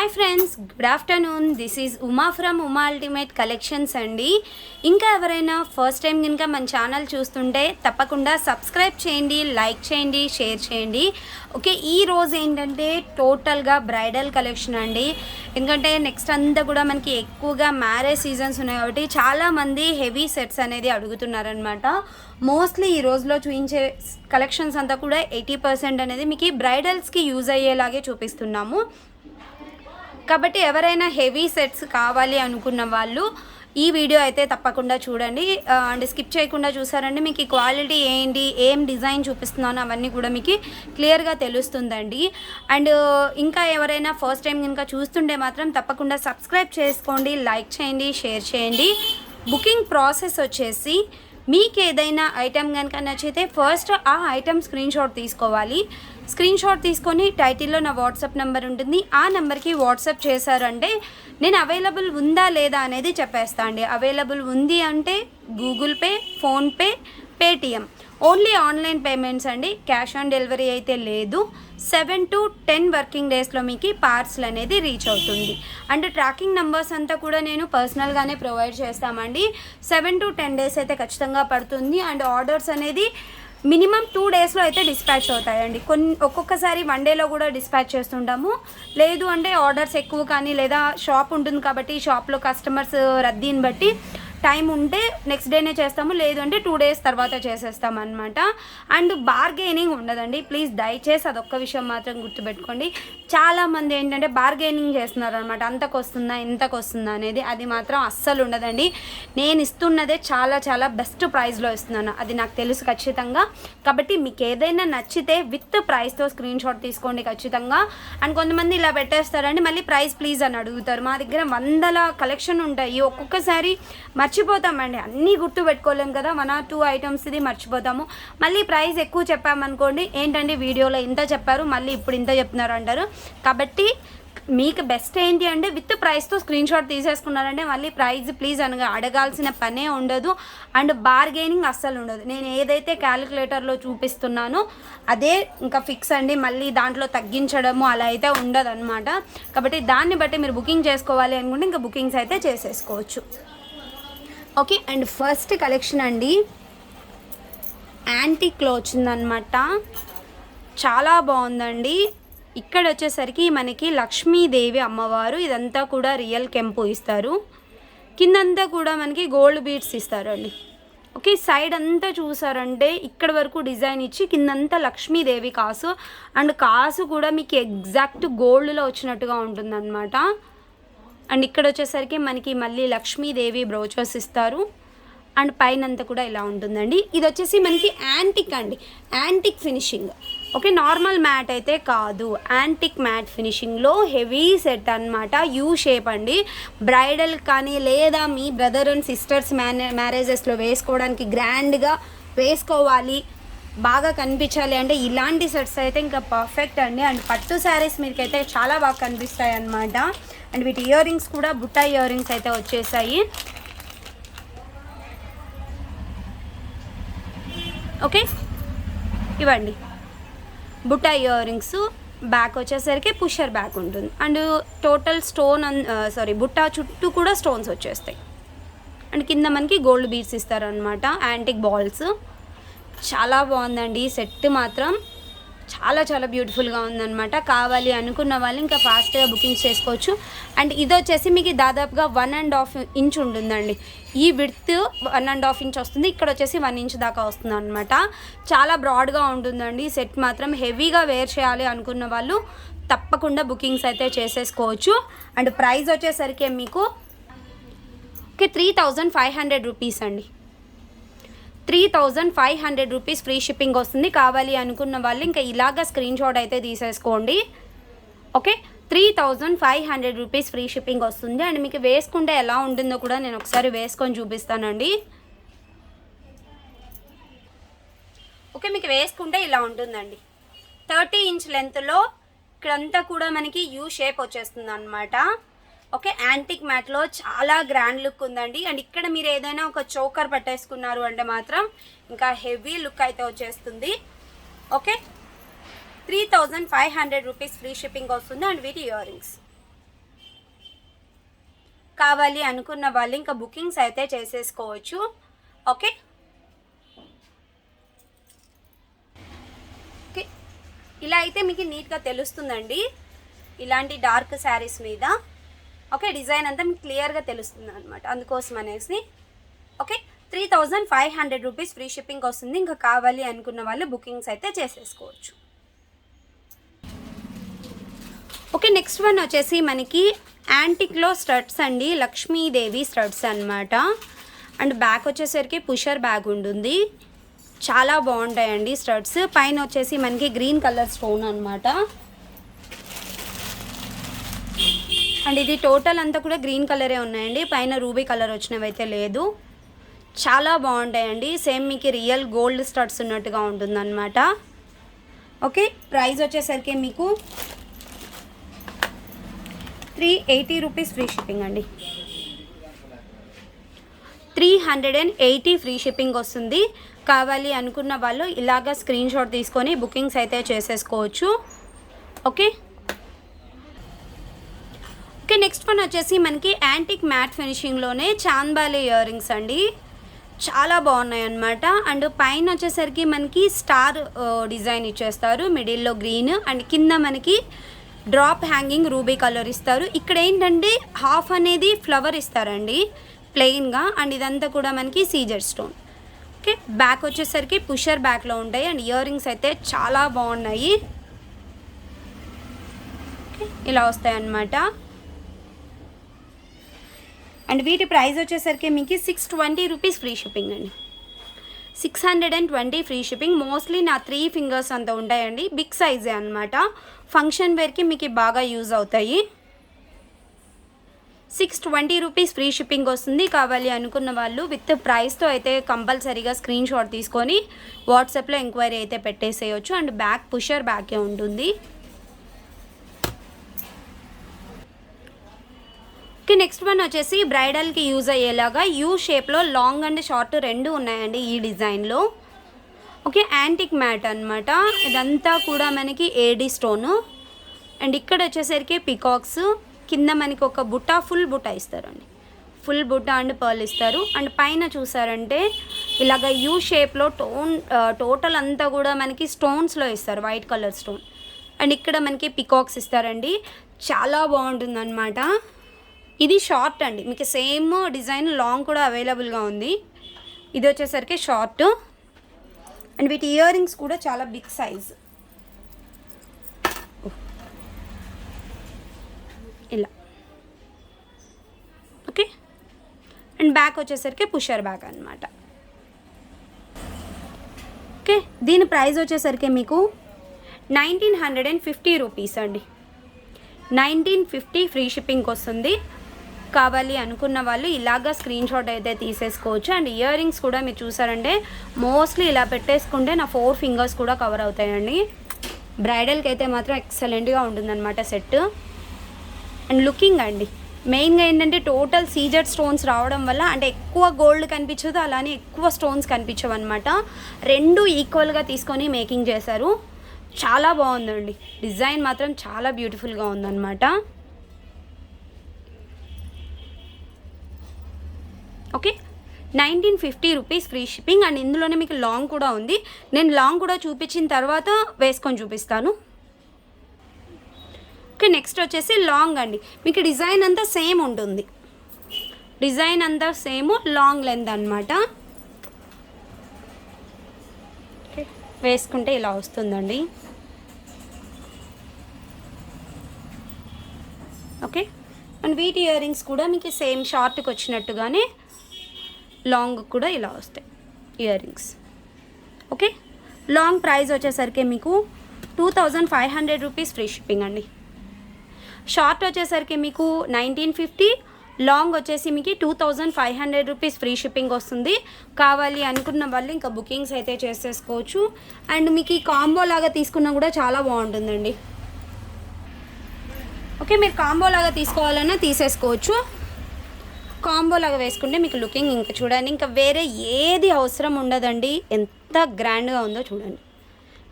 Hi friends, good afternoon. This is Uma from Uma ultimate collections అండి. ఇంకా ఎవరైనా ఫస్ట్ టైం కనుక మన ఛానల్ చూస్తుంటే తప్పకుండా సబ్స్క్రైబ్ చేయండి, లైక్ చేయండి, షేర్ చేయండి. ఓకే, ఈరోజు ఏంటంటే టోటల్గా బ్రైడల్ కలెక్షన్ అండి. ఎందుకంటే నెక్స్ట్ అంతా కూడా మనకి ఎక్కువగా మ్యారేజ్ సీజన్స్ ఉన్నాయి కాబట్టి చాలామంది హెవీ సెట్స్ అనేది అడుగుతున్నారనమాట. మోస్ట్లీ ఈ రోజులో చూపించే కలెక్షన్స్ అంతా కూడా 80% అనేది మీకు బ్రైడల్స్కి యూజ్ అయ్యేలాగే చూపిస్తున్నాము. కాబట్టి ఎవరైనా హెవీ సెట్స్ కావాలి అనుకున్న వాళ్ళు ఈ వీడియో అయితే తప్పకుండా చూడండి. అండ్ స్కిప్ చేయకుండా చూసారంటే మీకు క్వాలిటీ ఏంటి, ఏం డిజైన్ చూపిస్తున్నాను అవన్నీ కూడా మీకు క్లియర్గా తెలుస్తుందండి. అండ్ ఇంకా ఎవరైనా ఫస్ట్ టైం కనుక చూస్తుంటే మాత్రం తప్పకుండా సబ్స్క్రైబ్ చేసుకోండి, లైక్ చేయండి, షేర్ చేయండి. బుకింగ్ ప్రాసెస్ వచ్చేసి మీకు ఏదైనా ఐటెం కనుక నచ్చితే ఫస్ట్ ఆ ఐటెం స్క్రీన్ షాట్ తీసుకోవాలి. స్క్రీన్ షాట్ తీసుకొని టైటిల్లో నా వాట్సాప్ నెంబర్ ఉంటుంది, ఆ నెంబర్కి వాట్సాప్ చేశారంటే నేను అవైలబుల్ ఉందా లేదా అనేది చెప్పేస్తా అండి. అవైలబుల్ ఉంది అంటే Google pay, PhonePe, Paytm only online payments అండి. క్యాష్ ఆన్ డెలివరీ అయితే లేదు. 7 to 10 వర్కింగ్ డేస్లో మీకు పార్సల్ అనేది రీచ్ అవుతుంది. అండ్ ట్రాకింగ్ నెంబర్స్ అంతా కూడా నేను పర్సనల్గానే ప్రొవైడ్ చేస్తామండి. 7 to 10 డేస్ అయితే ఖచ్చితంగా పడుతుంది. అండ్ ఆర్డర్స్ అనేది మినిమం 2 డేస్లో అయితే డిస్పాచ్ అవుతాయండి. ఒక్కొక్కసారి 1 డేలో కూడా డిస్పాచ్ చేస్తుంటాము. లేదు అంటే ఆర్డర్స్ ఎక్కువ కానీ లేదా షాప్ ఉంటుంది కాబట్టి షాప్లో కస్టమర్స్ రద్దీని బట్టి టైం ఉంటే నెక్స్ట్ డేనే చేస్తాము, లేదు అంటే 2 డేస్ తర్వాత చేసేస్తాం అనమాట. అండ్ బార్గెనింగ్ ఉండదండి, ప్లీజ్ దయచేసి అదొక్క విషయం మాత్రం గుర్తుపెట్టుకోండి. చాలామంది ఏంటంటే బార్గెనింగ్ చేస్తున్నారు అనమాట, అంతకు వస్తుందా ఇంతకు వస్తుందా అనేది. అది మాత్రం అస్సలు ఉండదండి. నేను ఇస్తున్నదే చాలా చాలా బెస్ట్ ప్రైస్లో ఇస్తున్నాను, అది నాకు తెలుసు ఖచ్చితంగా. కాబట్టి మీకు ఏదైనా నచ్చితే విత్ ప్రైస్తో స్క్రీన్ షాట్ తీసుకోండి ఖచ్చితంగా. అండ్ కొంతమంది ఇలా పెట్టేస్తారండి, మళ్ళీ ప్రైస్ ప్లీజ్ అని అడుగుతారు. మా దగ్గర వందల కలెక్షన్ ఉంటాయి, ఒక్కొక్కసారి మర్చిపోతామండి, అన్నీ గుర్తు పెట్టుకోలేము కదా, 1 or 2 ఐటమ్స్ ఇది మర్చిపోతాము. మళ్ళీ ప్రైస్ ఎక్కువ చెప్పామనుకోండి, ఏంటండి వీడియోలో ఇంత చెప్పారు మళ్ళీ ఇప్పుడు ఇంత చెప్తున్నారు అంటారు. కాబట్టి మీకు బెస్ట్ ఏంటి అంటే విత్ ప్రైస్తో స్క్రీన్ షాట్ తీసేసుకున్నారంటే మళ్ళీ ప్రైజ్ ప్లీజ్ అనగా అడగాల్సిన పనే ఉండదు. అండ్ బార్గెనింగ్ అస్సలు ఉండదు. నేను ఏదైతే క్యాలిక్యులేటర్లో చూపిస్తున్నానో అదే ఇంకా ఫిక్స్ అండి, మళ్ళీ దాంట్లో తగ్గించడము అలా అయితే ఉండదు అనమాట. కాబట్టి దాన్ని బట్టి మీరు బుకింగ్ చేసుకోవాలి అనుకుంటే ఇంకా బుకింగ్స్ అయితే చేసేసుకోవచ్చు. ఓకే, అండ్ ఫస్ట్ కలెక్షన్ అండి యాంటిక్లో వచ్చిందనమాట. చాలా బాగుందండి. ఇక్కడ వచ్చేసరికి మనకి లక్ష్మీదేవి అమ్మవారు, ఇదంతా కూడా రియల్ కెంపు ఇస్తారు. కిందంతా కూడా మనకి గోల్డ్ బీడ్స్ ఇస్తారండి. ఓకే, సైడ్ అంతా చూసారంటే ఇక్కడ వరకు డిజైన్ ఇచ్చి కిందంతా లక్ష్మీదేవి కాసు, అండ్ కాసు కూడా మీకు ఎగ్జాక్ట్ గోల్డ్లో వచ్చినట్టుగా ఉంటుందన్నమాట. అండ్ ఇక్కడ వచ్చేసరికి మనకి మళ్ళీ లక్ష్మీదేవి బ్రోచర్స్ ఇస్తారు. అండ్ పైన అంతా కూడా ఇలా ఉంటుందండి. ఇది వచ్చేసి మనకి యాంటిక్ అండి, antique finishing. Okay, normal matte అయితే కాదు, యాంటిక్ మ్యాట్ ఫినిషింగ్లో హెవీ సెట్ అనమాట. యూ షేప్ అండి. బ్రైడల్ కానీ లేదా మీ బ్రదర్ అండ్ సిస్టర్స్ మ్యారేజెస్లో వేసుకోవడానికి గ్రాండ్గా వేసుకోవాలి, బాగా కనిపించాలి అంటే ఇలాంటి సెట్స్ అయితే ఇంకా పర్ఫెక్ట్ అండి. అండ్ పట్టు శారీస్ మీకైతే చాలా బాగా కనిపిస్తాయి అన్నమాట. అండ్ వీటి ఇయర్ రింగ్స్ కూడా బుట్ట ఇయర్ రింగ్స్ అయితే వచ్చేసాయి. ఓకే, ఇవ్వండి బుట్ట ఇయర్ రింగ్స్. బ్యాక్ వచ్చేసరికి పుషర్ బ్యాక్ ఉంటుంది. అండ్ టోటల్ స్టోన్ బుట్ట చుట్టూ కూడా స్టోన్స్ వచ్చేస్తాయి. అండ్ కింద మనకి గోల్డ్ బీడ్స్ ఇస్తారనమాట, యాంటిక్ బాల్స్. చాలా బాగుందండి సెట్ మాత్రం, చాలా చాలా బ్యూటిఫుల్గా ఉందన్నమాట. కావాలి అనుకున్న వాళ్ళు ఇంకా ఫాస్ట్గా బుకింగ్ చేసుకోవచ్చు. అండ్ ఇది వచ్చేసి మీకు దాదాపుగా 1.5 ఇంచ్ ఉంటుందండి. ఈ విడ్త్ 1.5 ఇంచ్ వస్తుంది, ఇక్కడ వచ్చేసి 1 ఇంచ్ దాకా వస్తుంది అనమాట. చాలా బ్రాడ్గా ఉంటుందండి సెట్ మాత్రం. హెవీగా వేర్ చేయాలి అనుకున్న వాళ్ళు తప్పకుండా బుకింగ్స్ అయితే చేసేసుకోవచ్చు. అండ్ ప్రైస్ వచ్చేసరికి మీకు 3,500 రూపీస్ అండి. 3,500 రూపీస్ ఫ్రీ షిప్పింగ్ వస్తుంది. కావాలి అనుకున్న వాళ్ళు ఇంకా ఇలాగ స్క్రీన్ షాట్ అయితే తీసేసుకోండి. ఓకే, 3,500 రూపీస్ ఫ్రీ షిప్పింగ్ వస్తుంది. అండ్ మీకు వేసుకుంటే ఎలా ఉంటుందో కూడా నేను ఒకసారి వేసుకొని చూపిస్తానండి. ఓకే, మీకు వేసుకుంటే ఇలా ఉంటుందండి. 30 ఇంచ్ లెంత్లో ఇక్కడంతా కూడా మనకి యూ షేప్ వచ్చేస్తుంది అనమాట. ఓకే, యాంటిక్ మ్యాట్లో చాలా గ్రాండ్ లుక్ ఉందండి. అండ్ ఇక్కడ మీరు ఏదైనా ఒక చోకర్ పెట్టేసుకున్నారు అంటే మాత్రం ఇంకా హెవీ లుక్ అయితే వచ్చేస్తుంది. ఓకే, 3,500 రూపీస్ ఫ్రీ షిప్పింగ్ వస్తుంది. అండ్ వీటి ఇయర్ రింగ్స్ కావాలి అనుకున్న వాళ్ళు ఇంకా బుకింగ్స్ అయితే చేసేసుకోవచ్చు. ఓకే ఓకే, ఇలా అయితే మీకు నీట్గా తెలుస్తుందండి ఇలాంటి డార్క్ శారీస్ మీద. ఓకే, డిజైన్ అంతా మీకు క్లియర్గా తెలుస్తుంది అనమాట, అందుకోసం అనేసి. ఓకే, 3500 రూపీస్ ఫ్రీ షిప్పింగ్ వస్తుంది. ఇంకా కావాలి అనుకున్న వాళ్ళు బుకింగ్స్ అయితే చేసేసుకోవచ్చు. ఓకే, నెక్స్ట్ వన్ వచ్చేసి మనకి యాంటిక్లో స్టడ్స్ అండి, లక్ష్మీదేవి స్టడ్స్ అనమాట. అండ్ బ్యాక్ వచ్చేసరికి పుషర్ బ్యాగ్ ఉంటుంది, చాలా బాగుంటాయండి స్టడ్స్. పైన వచ్చేసి మనకి గ్రీన్ కలర్ స్టోన్ అనమాట. అండ్ ఇది టోటల్ అంతా కూడా గ్రీన్ కలరే ఉన్నాయండి, పైన రూబీ కలర్ వచ్చినవి అయితే లేదు. చాలా బాగుంటాయండి, సేమ్ మీకు రియల్ గోల్డ్ స్టడ్స్ ఉన్నట్టుగా ఉంటుందన్నమాట. ఓకే, ప్రైస్ వచ్చేసరికి మీకు 380 రూపీస్ ఫ్రీ షిప్పింగ్ అండి. 380 ఫ్రీ షిప్పింగ్ వస్తుంది. కావాలి అనుకున్న వాళ్ళు ఇలాగ స్క్రీన్ షాట్ తీసుకొని బుకింగ్స్ అయితే చేసేసుకోవచ్చు. ఓకే ఓకే, నెక్స్ట్ వన్ వచ్చేసి మనకి యాంటిక్ మ్యాట్ ఫినిషింగ్లోనే చాంద్బాలి ఇయర్ రింగ్స్ అండి, చాలా బాగున్నాయి అన్నమాట. అండ్ పైన వచ్చేసరికి మనకి స్టార్ డిజైన్ ఇచ్చేస్తారు, మిడిల్లో గ్రీన్ అండ్ కింద మనకి డ్రాప్ హ్యాంగింగ్ రూబీ కలర్ ఇస్తారు. ఇక్కడ ఏంటంటే హాఫ్ అనేది ఫ్లవర్ ఇస్తారండి ప్లెయిన్గా, అండ్ ఇదంతా కూడా మనకి సీజర్ స్టోన్. ఓకే, బ్యాక్ వచ్చేసరికి పుషర్ బ్యాక్లో ఉంటాయి అండ్ ఇయర్ రింగ్స్ అయితే చాలా బాగున్నాయి. ఇలా వస్తాయి అన్నమాట. అండ్ వీటి ప్రైస్ వచ్చేసరికి మీకు 620 రూపీస్ ఫ్రీ షిప్పింగ్ అండి. 620 ఫ్రీ షిప్పింగ్. మోస్ట్లీ నా 3 ఫింగర్స్ అంత ఉంటాయండి, బిగ్ సైజే అనమాట. ఫంక్షన్ వేర్కి మీకు బాగా యూజ్ అవుతాయి. 620 రూపీస్ ఫ్రీ షిప్పింగ్ వస్తుంది. కావాలి అనుకున్న వాళ్ళు విత్ ప్రైస్తో అయితే కంపల్సరీగా స్క్రీన్ షాట్ తీసుకొని వాట్సాప్లో ఎంక్వైరీ అయితే పెట్టేసేయచ్చు. అండ్ బ్యాక్ పుషర్ బ్యాకే ఉంటుంది. ఓకే, నెక్స్ట్ వన్ వచ్చేసి బ్రైడల్కి యూజ్ అయ్యేలాగా యూ షేప్లో లాంగ్ అండ్ షార్ట్ రెండు ఉన్నాయండి ఈ డిజైన్లో. ఓకే, యాంటిక్ మ్యాట్ అనమాట, ఇదంతా కూడా మనకి ఏడి స్టోను. అండ్ ఇక్కడ వచ్చేసరికి పికాక్స్, కింద మనకి ఒక బుట్ట ఫుల్ బుట్ట ఇస్తారండి, ఫుల్ బుట్ట అండ్ పర్ల్ ఇస్తారు. అండ్ పైన చూసారంటే ఇలాగ యూ షేప్లో టోటల్ అంతా కూడా మనకి స్టోన్స్లో ఇస్తారు, వైట్ కలర్ స్టోన్. అండ్ ఇక్కడ మనకి పికాక్స్ ఇస్తారండి, చాలా బాగుంటుందన్నమాట. ఇది షార్ట్ అండి, మీకు సేమ్ డిజైన్ లాంగ్ కూడా అవైలబుల్గా ఉంది. ఇది వచ్చేసరికి షార్ట్. అండ్ వీటి ఇయర్ రింగ్స్ కూడా చాలా బిగ్ సైజ్, ఇలా. ఓకే, అండ్ బ్యాక్ వచ్చేసరికి పుషర్ బ్యాక్ అనమాట. ఓకే, దీని ప్రైస్ వచ్చేసరికి మీకు 1950 రూపీస్ అండి. 1950 ఫ్రీ షిప్పింగ్కి వస్తుంది. కావాలి అనుకున్న వాళ్ళు ఇలాగా స్క్రీన్ షాట్ అయితే తీసేసుకోవచ్చు. అండ్ ఇయర్ రింగ్స్ కూడా మీరు చూసారంటే మోస్ట్లీ ఇలా పెట్టేసుకుంటే నా 4 ఫింగర్స్ కూడా కవర్ అవుతాయండి. బ్రైడల్కి అయితే మాత్రం ఎక్సలెంట్గా ఉంటుందన్నమాట సెట్. అండ్ లుకింగ్ అండి, మెయిన్గా ఏంటంటే టోటల్ సీజర్ స్టోన్స్ రావడం వల్ల అంటే ఎక్కువ గోల్డ్ కనిపించదు, అలానే ఎక్కువ స్టోన్స్ కనిపించవు అనమాట. రెండు ఈక్వల్గా తీసుకొని మేకింగ్ చేశారు, చాలా బాగుందండి. డిజైన్ మాత్రం చాలా బ్యూటిఫుల్గా ఉందన్నమాట. Okay, 1950 rupees free shipping. And ఇందులోనే మీకు లాంగ్ కూడా ఉంది, నేను లాంగ్ కూడా చూపించిన తర్వాత వేసుకొని చూపిస్తాను. ఓకే, నెక్స్ట్ వచ్చేసి లాంగ్ అండి, మీకు డిజైన్ అంతా సేమ్ ఉంటుంది, డిజైన్ అంతా సేమ్, లాంగ్ లెంత్ అనమాట. ఓకే, వేసుకుంటే ఇలా వస్తుందండి. ఓకే, అండ్ వీటి ఇయర్ రింగ్స్ కూడా మీకు సేమ్ షార్ట్కి వచ్చినట్టుగానే లాంగ్ కూడా ఇలా వస్తాయి ear rings. Okay, long price వచ్చేసరికి మీకు 2500 రూపీస్ ఫ్రీ షిప్పింగ్ అండి. షార్ట్ వచ్చేసరికి మీకు 1950, లాంగ్ వచ్చేసి మీకు 2500 రూపీస్ ఫ్రీ షిప్పింగ్ వస్తుంది. కావాలి అనుకున్న వాళ్ళు ఇంకా బుకింగ్స్ అయితే చేసేసుకోవచ్చు. అండ్ మీకు ఈ కాంబో లాగా తీసుకున్నా కూడా చాలా బాగుంటుందండి. ఓకే, మీరు కాంబో లాగా తీసుకోవాలన్నా తీసేసుకోవచ్చు. కాంబో లాగా వేసుకుంటే మీకు లుకింగ్ ఇంకా చూడండి, ఇంకా వేరే ఏది అవసరం ఉండదండి. ఎంత గ్రాండ్గా ఉందో చూడండి.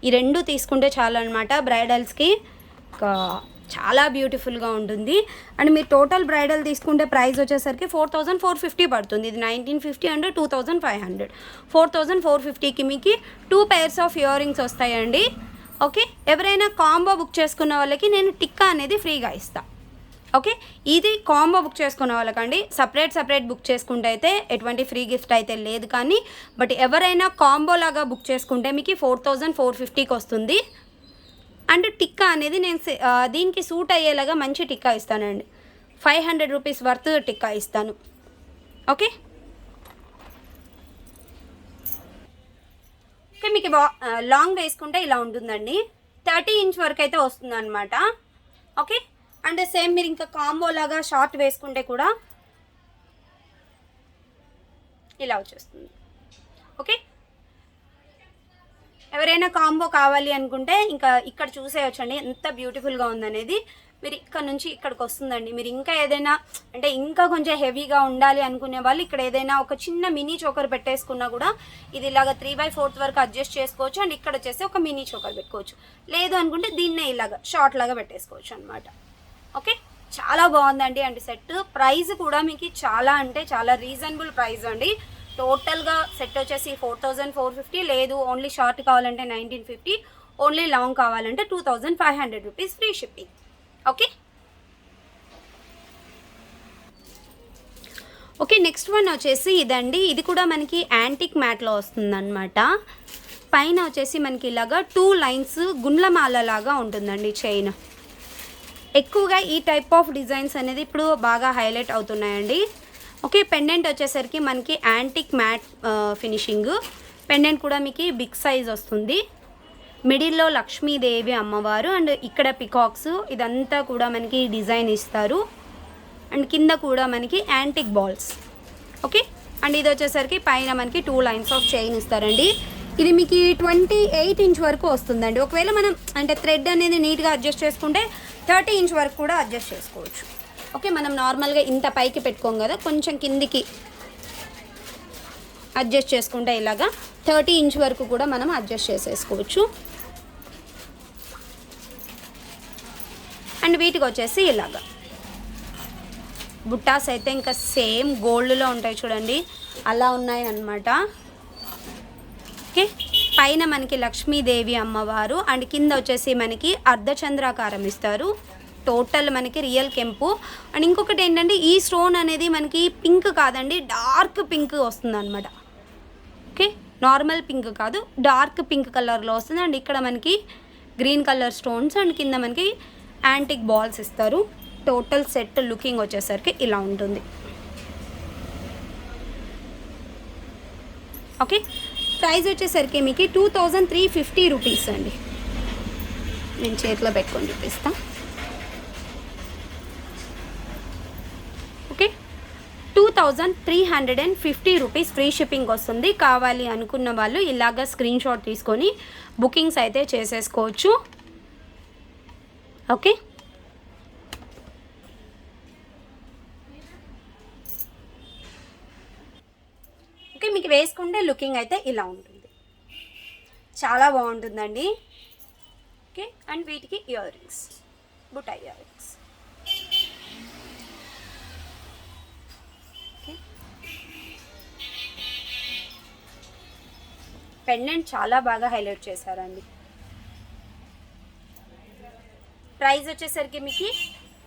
ఈ రెండు తీసుకుంటే చాలు అనమాట బ్రైడల్స్కి. చాలా బ్యూటిఫుల్గా ఉంటుంది. అండ్ మీరు టోటల్ బ్రైడల్ తీసుకుంటే ప్రైస్ వచ్చేసరికి 4450 పడుతుంది. ఇది 1950 అండ్ 2500. 4450కి మీకు 2 pairs ఆఫ్ ఇయర్ రింగ్స్ వస్తాయండి. ఓకే, ఎవరైనా కాంబో బుక్ చేసుకున్న వాళ్ళకి నేను టిక్కా అనేది ఫ్రీగా ఇస్తాను. ఓకే, ఇది కాంబో బుక్ చేసుకున్న వాళ్ళకండి. సపరేట్ బుక్ చేసుకుంటే అయితే ఎటువంటి ఫ్రీ గిఫ్ట్ అయితే లేదు, కానీ బట్ ఎవరైనా కాంబో లాగా బుక్ చేసుకుంటే మీకు 4450కి వస్తుంది. అండ్ టిక్కా అనేది నేను దీనికి సూట్ అయ్యేలాగా మంచి టిక్కా ఇస్తానండి. 500 రూపీస్ వర్త్ టిక్కా ఇస్తాను. ఓకే, ఓకే మీకు లాంగ్ వేసుకుంటే ఇలా ఉంటుందండి. 30 ఇంచ్ వరకు అయితే వస్తుంది అనమాట. ఓకే, అండ్ సేమ్ మీరు ఇంకా కాంబో లాగా షార్ట్ వేసుకుంటే కూడా ఇలా వచ్చేస్తుంది. ఓకే, ఎవరైనా కాంబో కావాలి అనుకుంటే ఇంకా ఇక్కడ చూసేయచ్చండి ఎంత బ్యూటిఫుల్గా ఉందనేది. మీరు ఇక్కడ నుంచి ఇక్కడికి వస్తుందండి. మీరు ఇంకా ఏదైనా అంటే ఇంకా కొంచెం హెవీగా ఉండాలి అనుకునే వాళ్ళు ఇక్కడ ఏదైనా ఒక చిన్న మినీ చోకర్ పెట్టేసుకున్నా కూడా ఇది ఇలాగ 3/4 వరకు అడ్జస్ట్ చేసుకోవచ్చు. అండ్ ఇక్కడ వచ్చేసి ఒక మినీ చోకర్ పెట్టుకోవచ్చు. లేదు అనుకుంటే దీన్నే ఇలాగ షార్ట్ లాగా పెట్టేసుకోవచ్చు అనమాట. ఓకే, చాలా బాగుందండి. అండ్ సెట్ ప్రైస్ కూడా మీకు చాలా అంటే చాలా రీజనబుల్ ప్రైస్ అండి. టోటల్గా సెట్ వచ్చేసి 4450. లేదు ఓన్లీ షార్ట్ కావాలంటే 1950, ఓన్లీ లాంగ్ కావాలంటే 2500 rupees free shipping. Okay, okay next one వచ్చేసి ఇదండి. ఇది కూడా మనకి యాంటిక్ మ్యాట్లో వస్తుందన్నమాట. పైన వచ్చేసి మనకి ఇలాగా 2 లైన్స్ గుండ్లమాల లాగా ఉంటుందండి చైన్. ఎక్కువగా ఈ టైప్ ఆఫ్ డిజైన్స్ అనేది ఇప్పుడు బాగా హైలైట్ అవుతున్నాయండి. ఓకే, పెండెంట్ వచ్చేసరికి మనకి యాంటిక్ మ్యాట్ ఫినిషింగ్. పెండెంట్ కూడా మీకు బిగ్ సైజ్ వస్తుంది. మిడిల్లో లక్ష్మీదేవి అమ్మవారు అండ్ ఇక్కడ పికాక్స్, ఇదంతా కూడా మనకి డిజైన్ ఇస్తారు. అండ్ కింద కూడా మనకి యాంటిక్ బాల్స్. ఓకే, అండ్ ఇది వచ్చేసరికి పైన మనకి 2 లైన్స్ ఆఫ్ చైన్ ఇస్తారండి. ఇది మీకు 28 ఇంచ్ వరకు వస్తుందండి. ఒకవేళ మనం అంటే థ్రెడ్ అనేది నీట్గా అడ్జస్ట్ చేసుకుంటే 30 ఇంచ్ వరకు కూడా అడ్జస్ట్ చేసుకోవచ్చు. ఓకే, మనం నార్మల్గా ఇంత పైకి పెట్టుకోం కదా, కొంచెం కిందికి అడ్జస్ట్ చేసుకుంటే ఇలాగా 30 ఇంచ్ వరకు కూడా మనం అడ్జస్ట్ చేసేసుకోవచ్చు. అండ్ వీటికి వచ్చేసి ఇలాగా బుట్టాస్ అయితే ఇంకా సేమ్ గోల్డ్లో ఉంటాయి చూడండి, అలా ఉన్నాయి అన్నమాట. ఓకే, పైన మనకి లక్ష్మీదేవి అమ్మవారు అండ్ కింద వచ్చేసి మనకి అర్ధచంద్రాకారం ఇస్తారు. టోటల్ మనకి రియల్ కెంపు. అండ్ ఇంకొకటి ఏంటంటే ఈ స్టోన్ అనేది మనకి పింక్ కాదండి, డార్క్ పింక్ వస్తుంది అనమాట. ఓకే, నార్మల్ పింక్ కాదు, డార్క్ పింక్ కలర్లో వస్తుంది. అండ్ ఇక్కడ మనకి గ్రీన్ కలర్ స్టోన్స్ అండ్ కింద మనకి యాంటిక్ బాల్స్ ఇస్తారు. టోటల్ సెట్ లుకింగ్ వచ్చేసరికి ఇలా ఉంటుంది. ఓకే, ప్రైస్ వచ్చేసరికి మీకు 2350 రూపీస్ అండి. నేను చేతిలో పెట్టుకొని చూపిస్తాను. ఓకే, 2350 రూపీస్ ఫ్రీ షిప్పింగ్ వస్తుంది. కావాలి అనుకున్న వాళ్ళు ఇలాగ స్క్రీన్ షాట్ తీసుకొని బుకింగ్స్ అయితే చేసేసుకోవచ్చు. ఓకే, ఓకే మీకు వేసుకుంటే లుకింగ్ అయితే ఇలా ఉంటుంది, చాలా బాగుంటుందండి. ఓకే, అండ్ వీటికి ఇయర్ రింగ్స్, బుట్ట ఇయర్ రింగ్స్. ఓకే, పెండెంట్ చాలా బాగా హైలైట్ చేశారండి. ప్రైస్ వచ్చేసరికి మీకు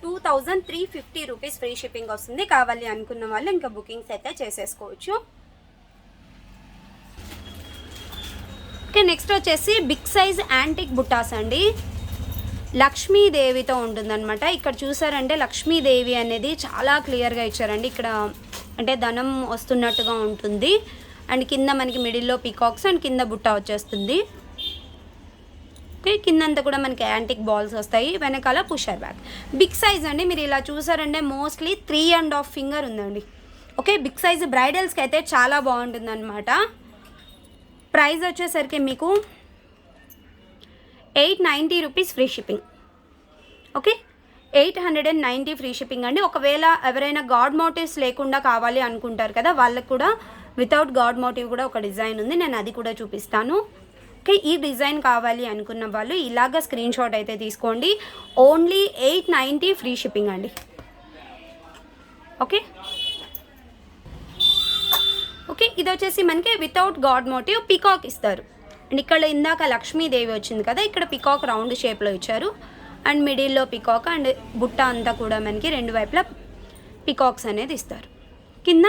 2350 రూపీస్ ఫ్రీ షిప్పింగ్ వస్తుంది. కావాలి అనుకున్న వాళ్ళు ఇంకా బుకింగ్స్ అయితే చేసేసుకోవచ్చు. ఓకే, నెక్స్ట్ వచ్చేసి బిగ్ సైజ్ యాంటిక్ బుట్టాస్ అండి. లక్ష్మీదేవితో ఉంటుందన్నమాట. ఇక్కడ చూసారంటే లక్ష్మీదేవి అనేది చాలా క్లియర్గా ఇచ్చారండి. ఇక్కడ అంటే ధనం వస్తున్నట్టుగా ఉంటుంది. అండ్ కింద మనకి మిడిల్లో పీకాక్స్ అండ్ కింద బుట్ట వచ్చేస్తుంది. ఓకే, కిందంతా కూడా మనకి యాంటిక్ బాల్స్ వస్తాయి. వెనకాల పుషర్ బ్యాగ్. బిగ్ సైజ్ అండి. మీరు ఇలా చూసారంటే మోస్ట్లీ 3.5 ఫింగర్ ఉందండి. ఓకే, బిగ్ సైజ్ బ్రైడల్స్కి అయితే చాలా బాగుంటుంది అనమాట. ప్రైస్ వచ్చేసరికి మీకు 890 rupees free shipping. Okay, 890 free shipping అండి. ఒకవేళ ఎవరైనా గాడ్ మోటివ్స్ లేకుండా కావాలి అనుకుంటారు కదా, వాళ్ళకు కూడా వితౌట్ గాడ్ మోటివ్ కూడా ఒక డిజైన్ ఉంది, నేను అది కూడా చూపిస్తాను. ఓకే, ఈ డిజైన్ కావాలి అనుకున్న వాళ్ళు ఇలాగ స్క్రీన్ షాట్ అయితే తీసుకోండి. ఓన్లీ 890 ఫ్రీ షిప్పింగ్ అండి. ఓకే ఓకే, ఇది వచ్చేసి మనకి వితౌట్ గాడ్ మోటివ్ పికాక్ ఇస్తారు. అండ్ ఇక్కడ ఇందాక లక్ష్మీదేవి వచ్చింది కదా, ఇక్కడ పికాక్ రౌండ్ షేప్లో ఇచ్చారు. అండ్ మిడిల్లో పికాక్ అండ్ బుట్ట అంతా కూడా మనకి రెండు వైపులా పికాక్స్ అనేది ఇస్తారు. కింద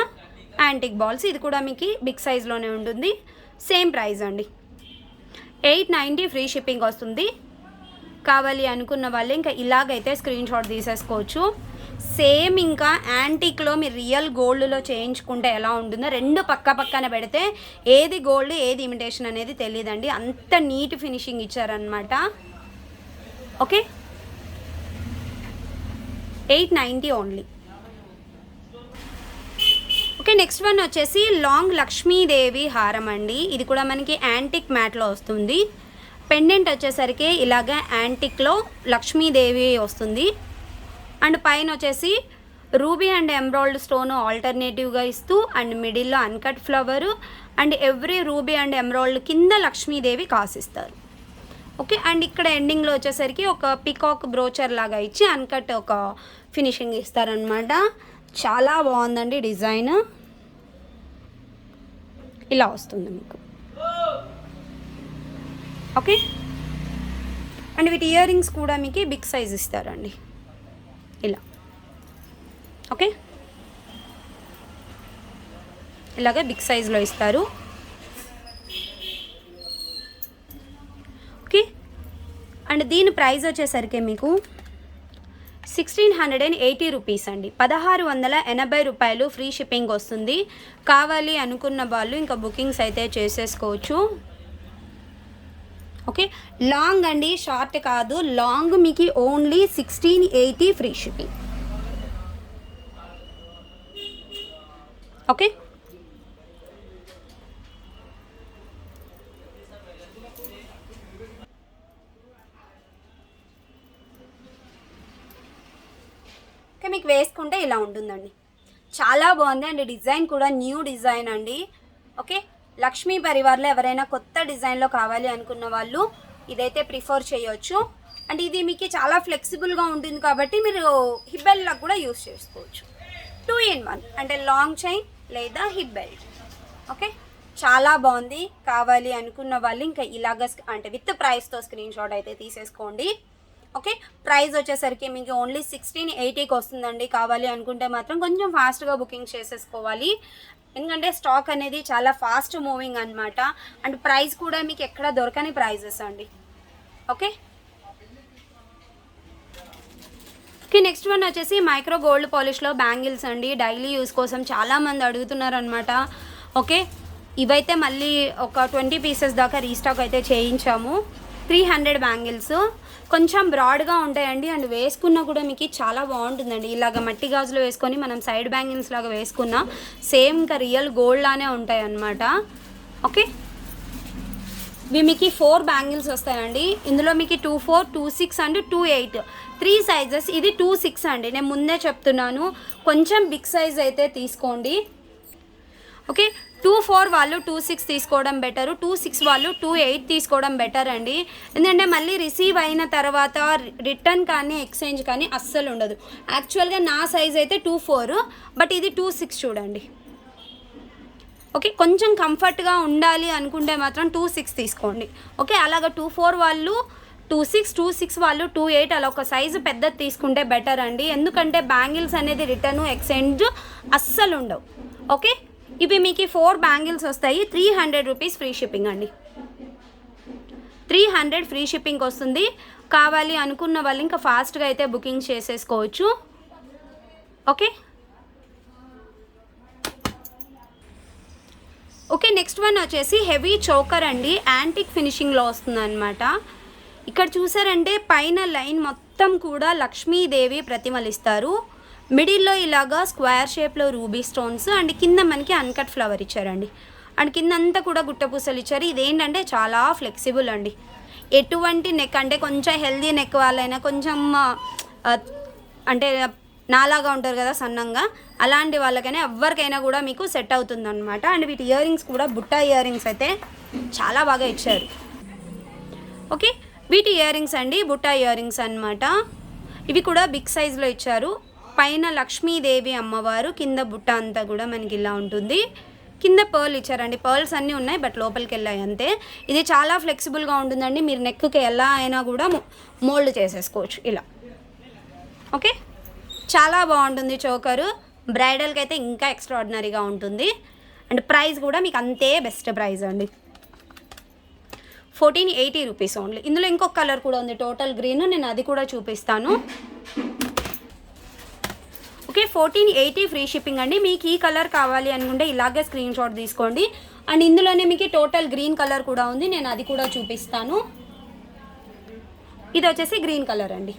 యాంటిక్ బాల్స్, ఇది కూడా మీకు బిగ్ సైజ్లోనే ఉంటుంది. సేమ్ ప్రైస్ అండి, 890 ఫ్రీ షిప్పింగ్ వస్తుంది. కావాలి అనుకున్న వాళ్ళు ఇంకా ఇలాగైతే స్క్రీన్ షాట్ తీసేసుకోవచ్చు. సేమ్ ఇంకా యాంటిక్లో మీరు రియల్ గోల్డ్లో చేయించుకుంటే ఎలా ఉంటుందో రెండు పక్కన పెడితే ఏది గోల్డ్ ఏది ఇమిటేషన్ అనేది తెలియదండి, అంత నీట్ ఫినిషింగ్ ఇచ్చారనమాట. Okay, 890 only. Okay, next one వచ్చేసి లాంగ్ లక్ష్మీదేవి హారం అండి. ఇది కూడా మనకి యాంటిక్ మ్యాట్లో వస్తుంది. పెండెంట్ వచ్చేసరికి ఇలాగ యాంటిక్లో లక్ష్మీదేవి వస్తుంది. అండ్ పైన వచ్చేసి రూబీ అండ్ ఎమరాల్డ్ స్టోన్ ఆల్టర్నేటివ్గా ఇస్తూ అండ్ మిడిల్లో uncut flower and every ruby and emerald కింద లక్ష్మీదేవి కాసిస్తారు. ఓకే, అండ్ ఇక్కడ ఎండింగ్లో వచ్చేసరికి ఒక పికాక్ బ్రోచర్ లాగా ఇచ్చి అన్కట్ ఒక ఫినిషింగ్ ఇస్తారనమాట. చాలా బాగుందండి డిజైన్, ఇలా వస్తుంది మీకు. ఓకే, అండ్ వీటి ఇయర్ రింగ్స్ కూడా మీకు బిగ్ సైజ్ ఇస్తారండి ఇలా. ఓకే, ఇలాగే బిగ్ సైజ్లో ఇస్తారు. ఓకే, అండ్ దీని ప్రైస్ వచ్చేసరికి మీకు 1680 రూపీస్ అండి, 1680 రూపాయలు ఫ్రీ షిప్పింగ్ వస్తుంది. కావాలి అనుకున్న వాళ్ళు ఇంకా బుకింగ్స్ అయితే చేసేసుకోవచ్చు. ఓకే, లాంగ్ అండి, షార్ట్ కాదు, లాంగ్ మీకు only 1680 free shipping. Okay, okay, మీకు వేసుకుంటే ఇలా ఉంటుందండి, చాలా బాగుంది. అండ్ డిజైన్ కూడా న్యూ డిజైన్ అండి. ఓకే, లక్ష్మీ పరివార్లో ఎవరైనా కొత్త డిజైన్లో కావాలి అనుకున్న వాళ్ళు ఇదైతే ప్రిఫర్ చేయొచ్చు. అండ్ ఇది మీకు చాలా ఫ్లెక్సిబుల్గా ఉంటుంది కాబట్టి మీరు హిప్ బెల్ట్లకు కూడా యూస్ చేసుకోవచ్చు. 2 in 1 అంటే లాంగ్ చైన్ లేదా హిప్ బెల్ట్. ఓకే, చాలా బాగుంది. కావాలి అనుకున్న వాళ్ళు ఇంకా ఇలాగ అంటే విత్ ప్రైస్తో స్క్రీన్ షాట్ అయితే తీసేసుకోండి. ఓకే, ప్రైస్ వచ్చేసరికి మీకు ఓన్లీ 1680కి వస్తుందండి. కావాలి అనుకుంటే మాత్రం కొంచెం ఫాస్ట్గా బుకింగ్ చేసేసుకోవాలి, ఎందుకంటే స్టాక్ అనేది చాలా ఫాస్ట్ మూవింగ్ అనమాట. అండ్ ప్రైస్ కూడా మీకు ఎక్కడ దొరకని ప్రైజెస్ అండి. ఓకే ఓకే, నెక్స్ట్ వన్ వచ్చేసి మైక్రో గోల్డ్ పాలిష్లో బ్యాంగిల్స్ అండి. డైలీ యూస్ కోసం చాలామంది అడుగుతున్నారు అనమాట. ఓకే, ఇవైతే మళ్ళీ ఒక 20 పీసెస్ దాకా రీస్టాక్ అయితే చేయించాము. 300 బ్యాంగిల్స్ కొంచెం బ్రాడ్గా ఉంటాయండి. అండ్ వేసుకున్నా కూడా మీకు చాలా బాగుంటుందండి. ఇలాగ మట్టి గాజులు వేసుకొని మనం సైడ్ బ్యాంగిల్స్ లాగా వేసుకున్నా సేమ్ ఇంకా రియల్ గోల్డ్ లానే ఉంటాయి అన్నమాట. ఓకే, ఇవి మీకు 4 బ్యాంగిల్స్ వస్తాయండి. ఇందులో మీకు 24, 26 అండ్ 28 3 సైజెస్. ఇది 26 అండి, నేను ముందే చెప్తున్నాను, కొంచెం బిగ్ సైజ్ అయితే తీసుకోండి. ఓకే, 24 వాళ్ళు 26 తీసుకోవడం బెటర్, 26 వాళ్ళు 28 తీసుకోవడం బెటర్ అండి. ఎందుకంటే మళ్ళీ రిసీవ్ అయిన తర్వాత రిటర్న్ కానీ ఎక్స్చేంజ్ కానీ అస్సలు ఉండదు. యాక్చువల్గా నా సైజ్ అయితే 24, బట్ ఇది 26 చూడండి. ఓకే, కొంచెం కంఫర్ట్గా ఉండాలి అనుకుంటే మాత్రం 26 తీసుకోండి. ఓకే, అలాగ 24 వాళ్ళు 26 వాళ్ళు 28 అలా ఒక సైజు పెద్దది తీసుకుంటే బెటర్ అండి. ఎందుకంటే బ్యాంగిల్స్ అనేది రిటర్న్ ఎక్స్చేంజ్ అస్సలు ఉండవు. ఓకే, ఇవి మీకు 4 బ్యాంగిల్స్ వస్తాయి. 300 రూపీస్ ఫ్రీ షిప్పింగ్ అండి, 300 ఫ్రీ షిప్పింగ్ వస్తుంది. కావాలి అనుకున్న వాళ్ళు ఇంకా ఫాస్ట్గా అయితే బుకింగ్ చేసేసుకోవచ్చు. ఓకే ఓకే, నెక్స్ట్ వన్ వచ్చేసి హెవీ చోకర్ అండి, యాంటిక్ ఫినిషింగ్లో వస్తుంది అనమాట. ఇక్కడ చూసారంటే పైన లైన్ మొత్తం కూడా లక్ష్మీదేవి ప్రతిమలు ఇస్తారు. మిడిల్లో ఇలాగా స్క్వేర్ షేప్లో రూబీ స్టోన్స్ అండ్ కింద మనకి అన్కట్ ఫ్లవర్ ఇచ్చారండి. అండ్ కింద అంతా కూడా గుట్ట పూసలు ఇచ్చారు. ఇదేంటంటే చాలా ఫ్లెక్సిబుల్ అండి. ఎటువంటి నెక్ అంటే కొంచెం హెల్దీ నెక్ వాళ్ళైనా కొంచెం అంటే నాలాగా ఉంటారు కదా సన్నంగా, అలాంటి వాళ్ళకైనా ఎవరికైనా కూడా మీకు సెట్ అవుతుంది అనమాట. అండ్ వీటి ఇయర్ రింగ్స్ కూడా బుట్ట ఇయర్ రింగ్స్ అయితే చాలా బాగా ఇచ్చారు. ఓకే, వీటి ఇయర్ రింగ్స్ అండి, బుట్ట ఇయర్ రింగ్స్ అనమాట. ఇవి కూడా బిగ్ సైజులో ఇచ్చారు. పైన లక్ష్మీదేవి అమ్మవారు, కింద బుట్ట అంతా కూడా మనకి ఇలా ఉంటుంది. కింద పర్ల్ ఇచ్చారండి, పర్ల్స్ అన్నీ ఉన్నాయి బట్ లోపలికి వెళ్ళాయి అంతే. ఇది చాలా ఫ్లెక్సిబుల్గా ఉంటుందండి, మీరు నెక్కి ఎలా అయినా కూడా మోల్డ్ చేసేసుకోవచ్చు ఇలా. ఓకే, చాలా బాగుంటుంది చోకరు. బ్రైడల్కి అయితే ఇంకా ఎక్స్ట్రాడినరీగా ఉంటుంది. అండ్ ప్రైస్ కూడా మీకు అంతే బెస్ట్ ప్రైస్ అండి, 1480 రూపీస్ ఓన్లీ. ఇందులో ఇంకొక కలర్ కూడా ఉంది టోటల్ గ్రీన్, నేను అది కూడా చూపిస్తాను. ఓకే, 1480 ఫ్రీ షిప్పింగ్ అండి. మీకు ఈ కలర్ కావాలి అనుకుంటే ఇలాగే స్క్రీన్ షాట్ తీసుకోండి. అండ్ ఇందులోనే మీకు టోటల్ గ్రీన్ కలర్ కూడా ఉంది, నేను అది కూడా చూపిస్తాను. ఇది వచ్చేసి గ్రీన్ కలర్ అండి,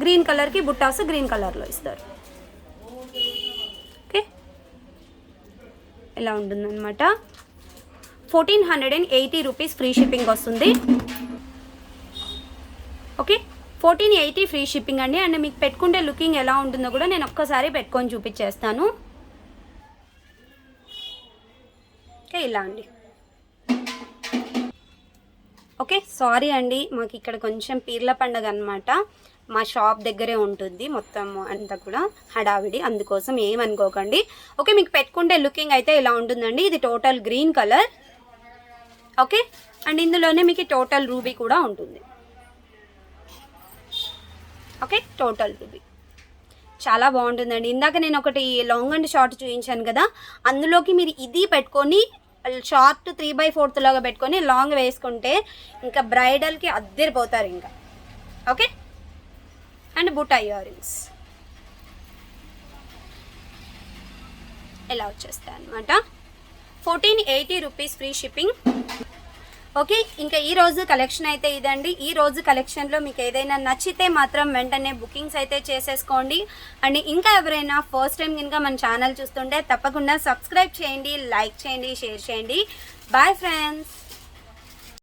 గ్రీన్ కలర్కి బుట్టాస్ గ్రీన్ కలర్లో ఇస్తారు. ఓకే, ఇలా ఉంటుందన్నమాట. 1480 రూపీస్ ఫ్రీ షిప్పింగ్ వస్తుంది. ఓకే, 1480 ఫ్రీ షిప్పింగ్ అండి. అండ్ మీకు పెట్టుకుంటే లుకింగ్ ఎలా ఉంటుందో కూడా నేను ఒక్కసారి పెట్టుకొని చూపించేస్తాను. ఓకే, ఇలా అండి. ఓకే, సారీ అండి, మాకు ఇక్కడ కొంచెం పీర్ల పండగ అనమాట, మా షాప్ దగ్గరే ఉంటుంది మొత్తం అంతా కూడా హడావిడి, అందుకోసం ఏమనుకోకండి. ఓకే, మీకు పెట్టుకుంటే లుకింగ్ అయితే ఇలా ఉంటుందండి. ఇది total green colour. Okay, and ఇందులోనే మీకు టోటల్ రూబీ కూడా ఉంటుంది. ఓకే, టోటల్ రూబీ చాలా బాగుంటుందండి. ఇందాక నేను ఒకటి లాంగ్ అండ్ షార్ట్ చూపించాను కదా, అందులోకి మీరు ఇది పెట్టుకొని షార్ట్ 3/4 లాగా పెట్టుకొని లాంగ్ వేసుకుంటే ఇంకా బ్రైడల్కి అద్దరిపోతారు ఇంకా. ఓకే, అండ్ బుట్ట ఇయర్ రింగ్స్ ఇలా వచ్చేస్తాయి అనమాట. 1480 రూపీస్ ఫ్రీ షిప్పింగ్. ఓకే, ఇంకా ఈరోజు కలెక్షన్ అయితే ఇదండి. ఈ రోజు కలెక్షన్లో మీకు ఏదైనా నచ్చితే మాత్రం వెంటనే బుకింగ్స్ అయితే చేసేసుకోండి. అండ్ ఇంకా ఎవరైనా ఫస్ట్ టైం కనుక మన ఛానల్ చూస్తుంటే తప్పకుండా సబ్స్క్రైబ్ చేయండి, లైక్ చేయండి, షేర్ చేయండి. Bye friends.